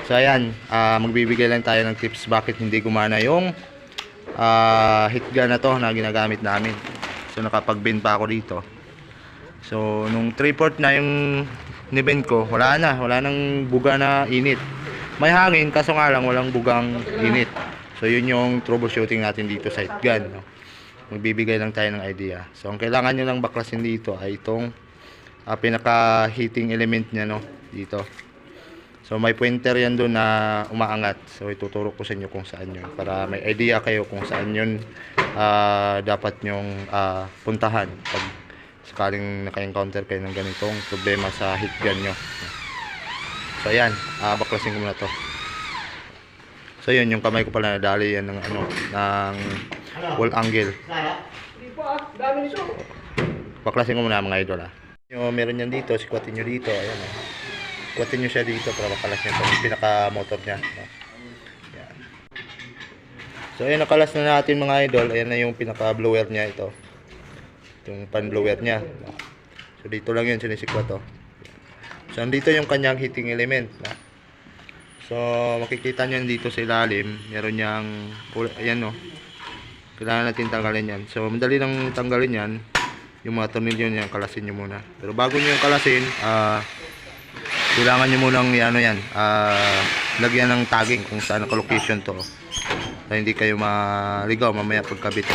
So ayan, magbibigay lang tayo ng tips bakit hindi gumana yung heat gun na to na ginagamit namin. So nakapag-bend pa ako dito. So nung 3/4 na yung ni-bend ko, wala nang buga na init. May hangin kaso nga lang walang bugang init. So yun yung troubleshooting natin dito sa heat gun, no? Magbibigay lang tayo ng idea. So ang kailangan nyo lang baklasin dito ay itong pinaka heating element nya, no, dito. So may pointer yan doon na umaangat. So ituturo ko sa inyo kung saan yun para may idea kayo kung saan yun dapat nyong puntahan pag sakaling naka-encounter kayo ng ganitong problema sa heat gun nyo. So ayan, baklasin ko muna to. So yun, yung kamay ko pala nadali yan ng ng wall angle. Baklasin ko muna mga idol. Yung meron yan dito, sikwatin nyo dito. Ayan, kuwatin nyo siya dito para makalas nyo yung pinaka motor nya, no? Yan. So ayan, nakalas na natin mga idol. Ayan na yung pinaka blower nya, ito yung pan blower nya, no? So dito lang yun sinisikwat to. So andito yung kanyang heating element, no? So makikita nyo dito sa ilalim meron yang, ayan, no? Kailangan natin tanggalin yan. So madali lang tanggalin yan. Yung mga tornilyo niya kalasin nyo muna. Pero bago nyo yung kalasin, kailangan nyo munang yan, lagyan ng tagging kung saan naka-location to, para hindi kayo maligaw mamaya pagkabit.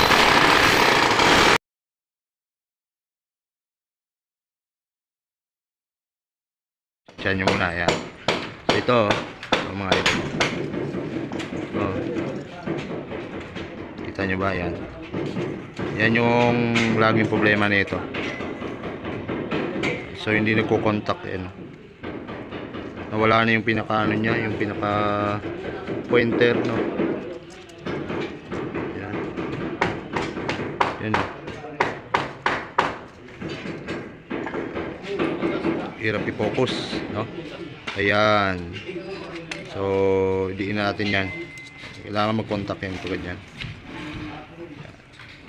Diyan nyo muna, yan. So ito mga ito. So, kita nyo ba yan? Yan yung laging problema nito. So hindi nagko-contact, nawala na yung pinaka niya, yung pinaka pointer, no. Yan. Yan. Hirap i-focus, no. Ayan. So diin natin yan. Kailangan mag-contact yan tulad yan.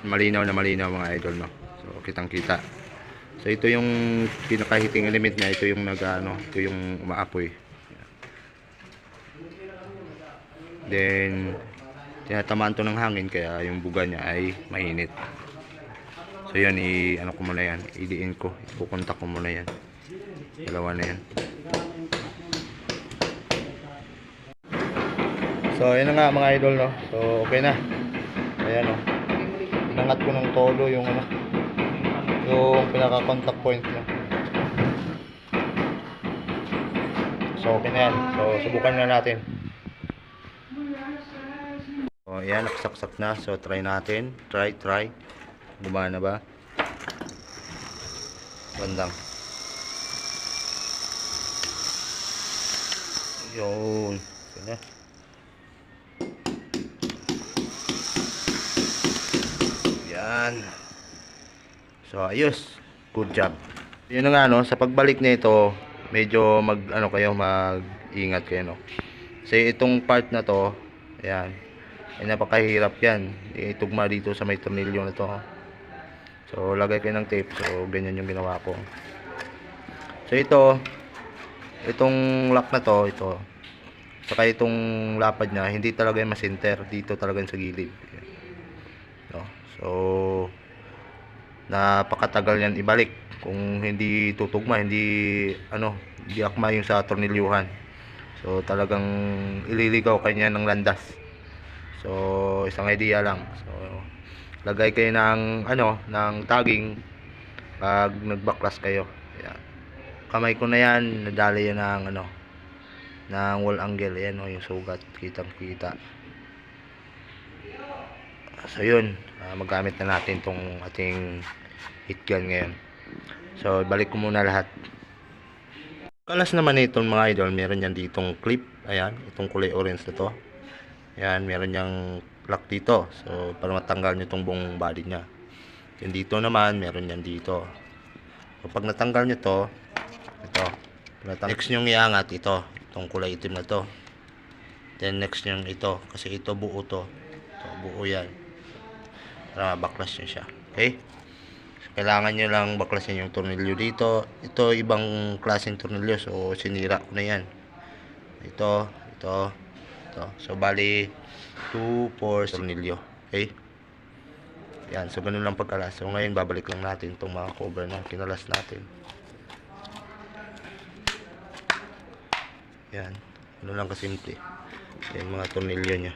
Malinaw na malinaw mga idol, no. So kitang-kita. So ito yung pinaka heating element niya, ito yung ito yung umaapoy. Then tinatamaan to ng hangin kaya yung buga niya ay mainit. So yan, ko muna yan, idiin ko, ipukontak ko muna yan. Dalawa na yan. So yun na nga mga idol, no. So okay na. Ayan, no. Inangat ko ng todo yung yung pinaka contact point niya. So okay na yan. So subukan na natin. So ayan, nakasaksak na. So try natin. Try. Gumana ba? Bandang. Yun. Okay na. Yan. So ayos, good job. Yun na nga, no, sa pagbalik nito, medyo mag-ingat kayo, no. Kasi itong part na to, ayan, ay napakahirap yan. Itugma dito sa may tornilyo na to. So lagay kayo ng tape. So ganyan yung ginawa ko. So itong lock na to, saka itong lapad niya, hindi talaga yung masinter. Dito talaga yung sa gilid. No? So napakatagal yan ibalik kung hindi tutugma, hindi akma yung sa tornilyuhan. So talagang ililigaw kanya ng landas. So isang idea lang. So lagay kayo ng ng tagging pag nagbaklas kayo. Ayan. Kamay ko na yan, nadali yan ng ng wall angle. Ayan, yung sugat, kitang-kita. So yun, magamit na natin tong ating heat gun ngayon. So balik ko muna lahat. Kalas naman itong mga idol, meron yan ditong clip. Ayan, itong kulay orange na to. Ayan, meron yang lock dito. So para matanggal nyo itong buong body nya. Then dito naman, meron yan dito. So pag natanggal nyo to, ito, next nyo iangat ito, itong kulay itim na to. Then next nyo ito, kasi ito buo to. Ito, buo yan. Para baklas nyo siya. Okay? So, kailangan nyo lang baklasin yung tornilyo dito. Ito ibang klaseng tornilyo, so sinira ko na yan. Ito Ito. So, bali, 2, 4, tornilyo. Okay? Yan. So, ganun lang pagkalas. So, ngayon, babalik lang natin itong mga cover na kinalas natin. Yan. Ganun lang kasimple. Yan, mga tornilyo niya.